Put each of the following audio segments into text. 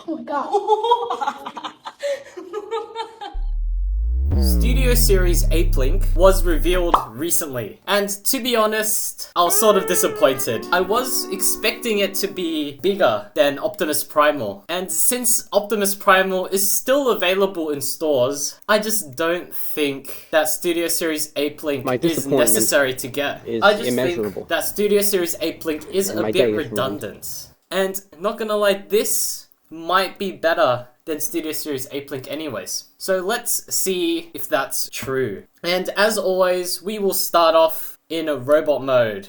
Oh my god. Studio Series Apelinq was revealed recently, and to be honest, I was sort of disappointed. I was expecting it to be bigger than Optimus Primal, and since Optimus Primal is still available in stores, I just don't think that Studio Series Apelinq is necessary to get. I just think that Studio Series Apelinq is a bit redundant. And not gonna lie, this might be better than Studio Series Apelinq anyways. So let's see if that's true. And as always, we will start off in a robot mode.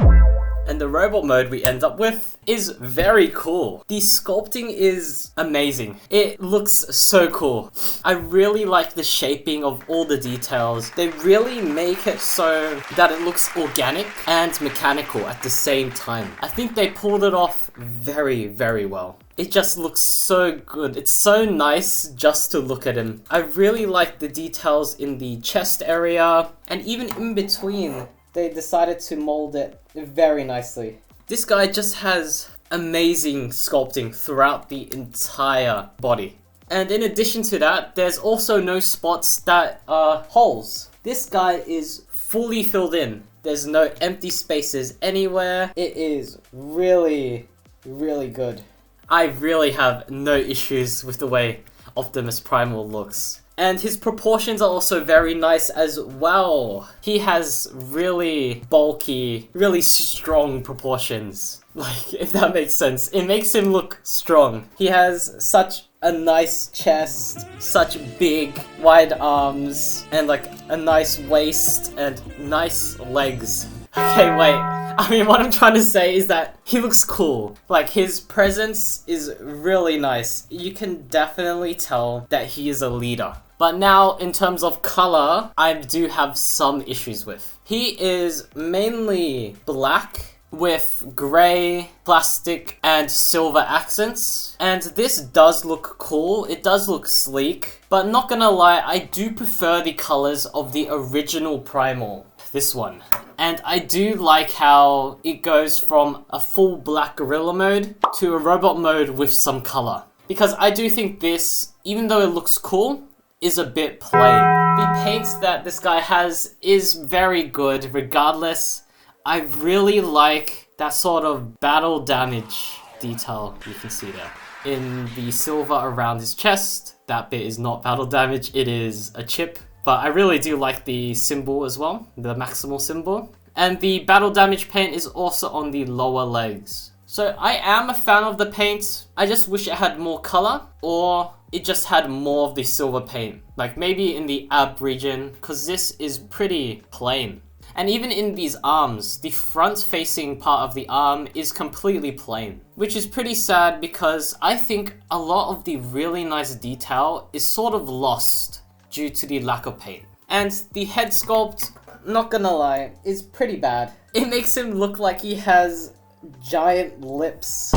And the robot mode we end up with is very cool. The sculpting is amazing. It looks so cool. I really like the shaping of all the details. They really make it so that it looks organic and mechanical at the same time. I think they pulled it off very, very well. It just looks so good. It's so nice just to look at him. I really like the details in the chest area, and even in between, they decided to mold it very nicely. This guy just has amazing sculpting throughout the entire body. And in addition to that, there's also no spots that are holes. This guy is fully filled in. There's no empty spaces anywhere. It is really, really good. I really have no issues with the way Optimus Primal looks. And his proportions are also very nice as well. He has really bulky, really strong proportions. Like, if that makes sense. It makes him look strong. He has such a nice chest, such big, wide arms, and like a nice waist and nice legs. Okay, wait. I mean, what I'm trying to say is that he looks cool. Like, his presence is really nice. You can definitely tell that he is a leader. But now, in terms of color, I do have some issues with. He is mainly black with grey, plastic, and silver accents. And this does look cool. It does look sleek. But not gonna lie, I do prefer the colors of the original Primal. This one. And I do like how it goes from a full black gorilla mode to a robot mode with some color. Because I do think this, even though it looks cool, is a bit plain. The paint that this guy has is very good regardless. I really like that sort of battle damage detail you can see there. In the silver around his chest, that bit is not battle damage, it is a chip. But I really do like the symbol as well, the maximal symbol. And the battle damage paint is also on the lower legs. So I am a fan of the paint. I just wish it had more color, or it just had more of the silver paint. Like maybe in the ab region, because this is pretty plain. And even in these arms, the front facing part of the arm is completely plain. Which is pretty sad because I think a lot of the really nice detail is sort of lost due to the lack of paint. And the head sculpt, not gonna lie, is pretty bad. It makes him look like he has giant lips.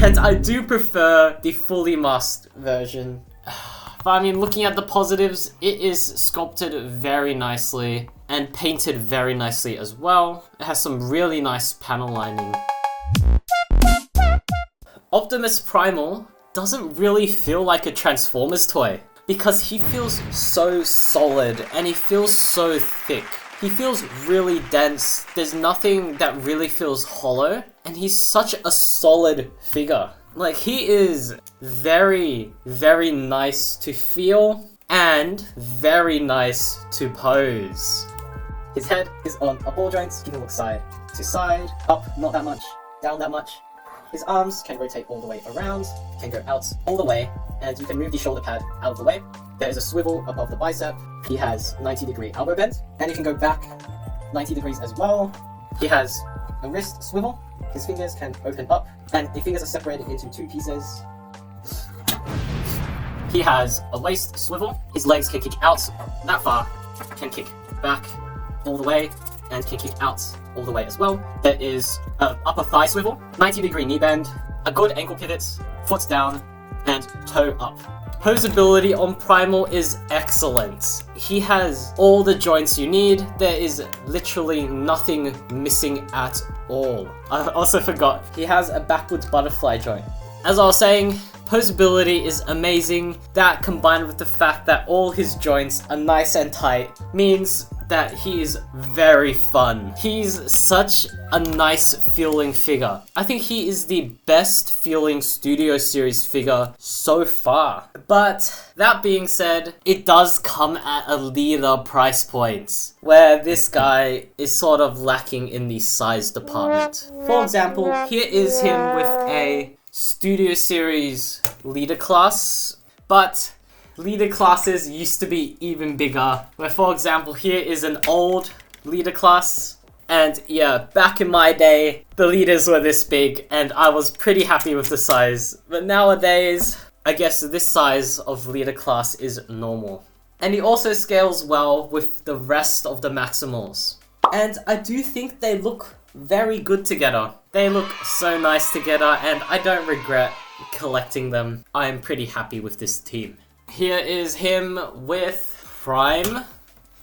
And I do prefer the fully masked version. But I mean, looking at the positives, it is sculpted very nicely and painted very nicely as well. It has some really nice panel lining. Optimus Primal doesn't really feel like a Transformers toy, because he feels so solid and he feels so thick. He feels really dense. There's nothing that really feels hollow, and he's such a solid figure. Like, he is very, very nice to feel and very nice to pose. His head is on a ball joint. He can look side to side, up not that much, down that much. His arms can rotate all the way around, can go out all the way, and you can move the shoulder pad out of the way. There is a swivel above the bicep. He has 90-degree elbow bend, and he can go back 90 degrees as well. He has a wrist swivel. His fingers can open up, and the fingers are separated into two pieces. He has a waist swivel. His legs can kick out that far, can kick back all the way, and can kick out all the way as well. There is an upper thigh swivel, 90-degree knee bend, a good ankle pivot, foot down, and toe up. Posability on Primal is excellent. He has all the joints you need. There is literally nothing missing at all. I also forgot, he has a backwards butterfly joint. As I was saying, Posability is amazing. That combined with the fact that all his joints are nice and tight means that he is very fun. He's such a nice feeling figure. I think he is the best feeling Studio Series figure so far. But that being said, it does come at a leader price point, where this guy is sort of lacking in the size department. For example, here is him with a Studio Series leader class, but leader classes used to be even bigger, where for example here is an old leader class, and yeah, back in my day the leaders were this big and I was pretty happy with the size, but nowadays I guess this size of leader class is normal. And he also scales well with the rest of the Maximals, and I do think they look very good together. They look so nice together and I don't regret collecting them. I am pretty happy with this team. Here is him with Prime,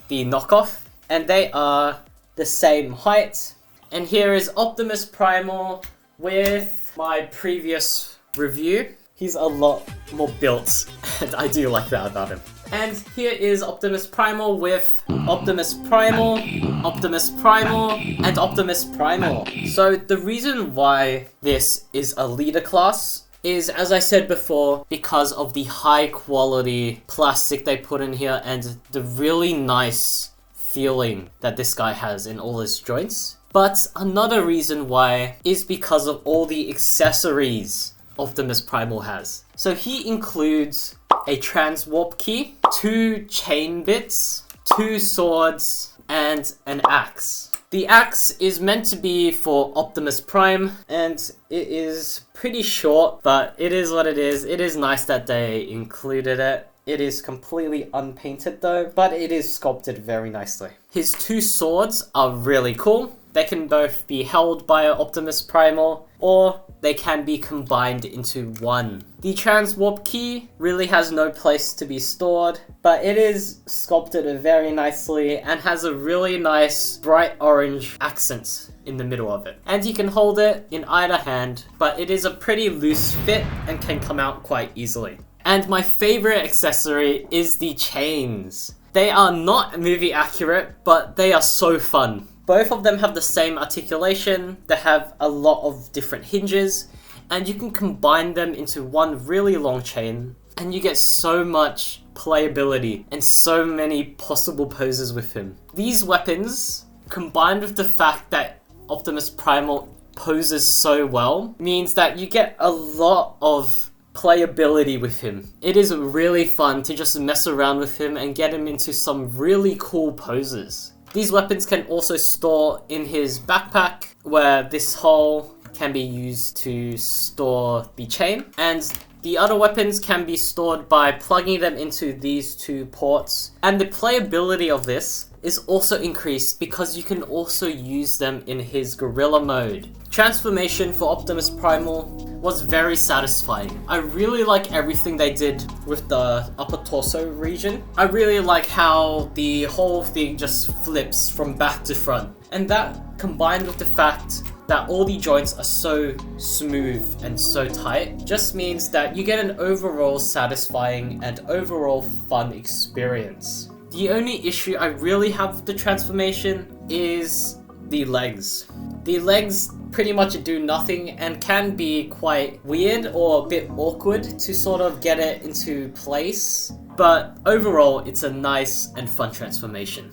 the knockoff, and they are the same height. And here is Optimus Primal with my previous review. He's a lot more built, and I do like that about him. And here is Optimus Primal with Optimus Primal, Optimus Primal, and Optimus Primal. So the reason why this is a leader class is, as I said before, because of the high quality plastic they put in here and the really nice feeling that this guy has in all his joints. But another reason why is because of all the accessories Optimus Primal has. So he includes a transwarp key, 2 chain bits, 2 swords, and an axe. The axe is meant to be for Optimus Prime, and it is pretty short, but it is what it is. It is nice that they included it. It is completely unpainted though, but it is sculpted very nicely. His 2 swords are really cool. They can both be held by Optimus Primal, or they can be combined into one. The transwarp key really has no place to be stored, but it is sculpted very nicely and has a really nice bright orange accent in the middle of it. And you can hold it in either hand, but it is a pretty loose fit and can come out quite easily. And my favorite accessory is the chains. They are not movie accurate, but they are so fun. Both of them have the same articulation, they have a lot of different hinges, and you can combine them into one really long chain, and you get so much playability and so many possible poses with him. These weapons, combined with the fact that Optimus Primal poses so well, means that you get a lot of playability with him. It is really fun to just mess around with him and get him into some really cool poses. These weapons can also store in his backpack, where this hole can be used to store the chain, and the other weapons can be stored by plugging them into these 2 ports. And the playability of this is also increased because you can also use them in his gorilla mode. Transformation for Optimus Primal was very satisfying. I really like everything they did with the upper torso region. I really like how the whole thing just flips from back to front. And that, combined with the fact that all the joints are so smooth and so tight, just means that you get an overall satisfying and overall fun experience. The only issue I really have with the transformation is the legs. The legs pretty much do nothing and can be quite weird or a bit awkward to sort of get it into place, but overall it's a nice and fun transformation.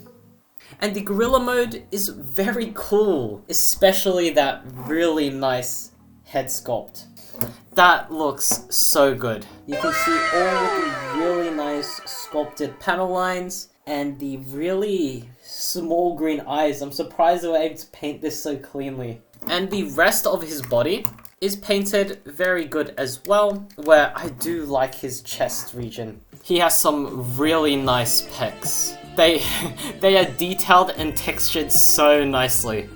And the gorilla mode is very cool, especially that really nice head sculpt. That looks so good. You can see all the really nice sculpted panel lines and the really small green eyes. I'm surprised they were able to paint this so cleanly. And the rest of his body is painted very good as well, where I do like his chest region. He has some really nice pecs. They are detailed and textured so nicely.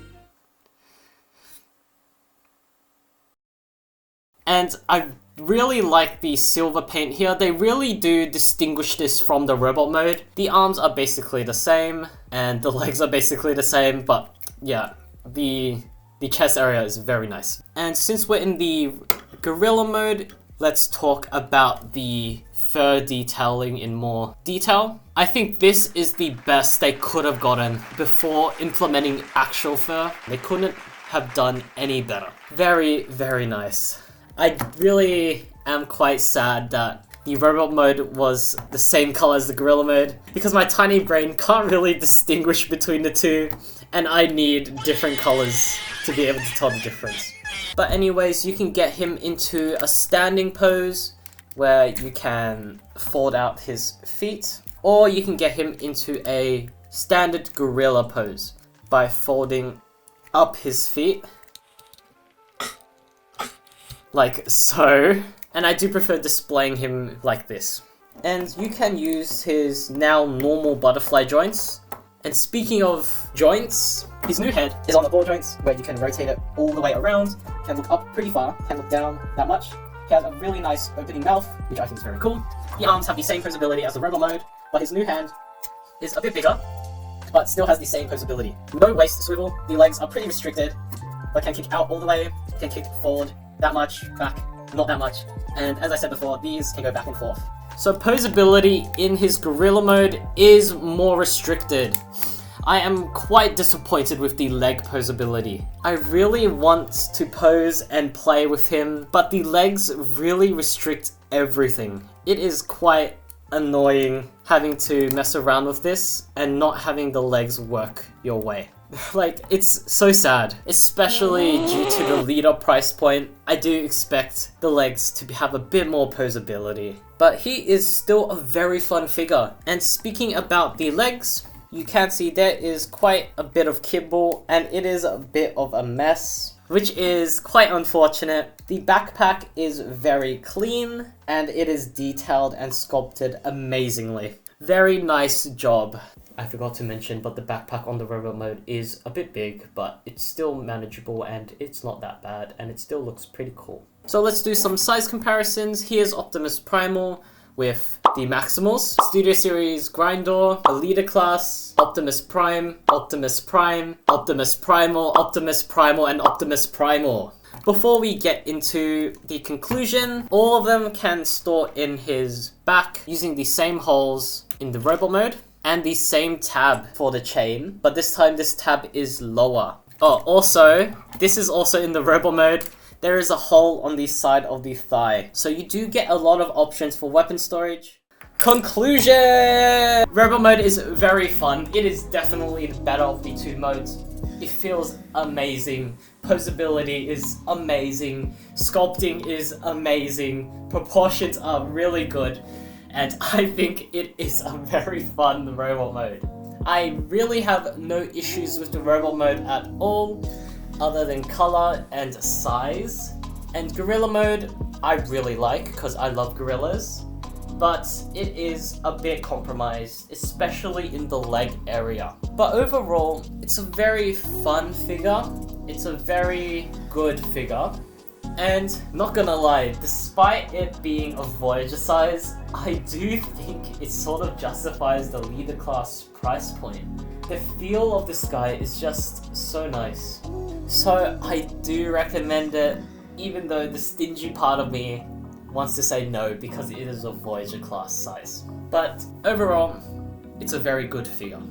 And I really like the silver paint here. They really do distinguish this from the robot mode. The arms are basically the same, and the legs are basically the same, but yeah, the chest area is very nice. And since we're in the gorilla mode, let's talk about the fur detailing in more detail. I think this is the best they could have gotten before implementing actual fur. They couldn't have done any better. Very, very nice. I really am quite sad that the robot mode was the same color as the gorilla mode, because my tiny brain can't really distinguish between the two, and I need different colors to be able to tell the difference. But anyways, you can get him into a standing pose where you can fold out his feet, or you can get him into a standard gorilla pose by folding up his feet like so. And I do prefer displaying him like this. And you can use his now normal butterfly joints. And speaking of joints, his new head is on the ball joints, where you can rotate it all the way around, can look up pretty far, can look down that much. He has a really nice opening mouth, which I think is very cool. The arms have the same posability as the robot mode, but his new hand is a bit bigger, but still has the same posability. No waist swivel, the legs are pretty restricted, but can kick out all the way, can kick forward that much, back not that much, and as I said before, these can go back and forth. So posability in his gorilla mode is more restricted. I am quite disappointed with the leg posability. I really want to pose and play with him, but the legs really restrict everything. It is quite annoying having to mess around with this and not having the legs work your way. Like, it's so sad, especially due to the leader price point. I do expect the legs to have a bit more posability, but he is still a very fun figure. And speaking about the legs, you can see there is quite a bit of kibble and it is a bit of a mess, which is quite unfortunate. The backpack is very clean and it is detailed and sculpted amazingly. Very nice job. I forgot to mention, but the backpack on the robot mode is a bit big, but it's still manageable and it's not that bad and it still looks pretty cool. So let's do some size comparisons. Here's Optimus Primal with the Maximals, Studio Series Grindor, a leader class, Optimus Prime, Optimus Prime, Optimus Primal, Optimus Primal, and Optimus Primal. Before we get into the conclusion, all of them can store in his back using the same holes in the robot mode and the same tab for the chain, but this time this tab is lower. Oh, also, this is also in the robot mode. There is a hole on the side of the thigh, so you do get a lot of options for weapon storage. Conclusion! Robot mode is very fun. It is definitely the better of the two modes. It feels amazing. Posability is amazing. Sculpting is amazing. Proportions are really good. And I think it is a very fun robot mode. I really have no issues with the robot mode at all, other than color and size. And gorilla mode, I really like, because I love gorillas. But it is a bit compromised, especially in the leg area. But overall, it's a very fun figure. It's a very good figure. And not gonna lie, despite it being a Voyager size, I do think it sort of justifies the leader class price point. The feel of this guy is just so nice. So I do recommend it, even though the stingy part of me wants to say no because it is a Voyager class size. But overall, it's a very good figure.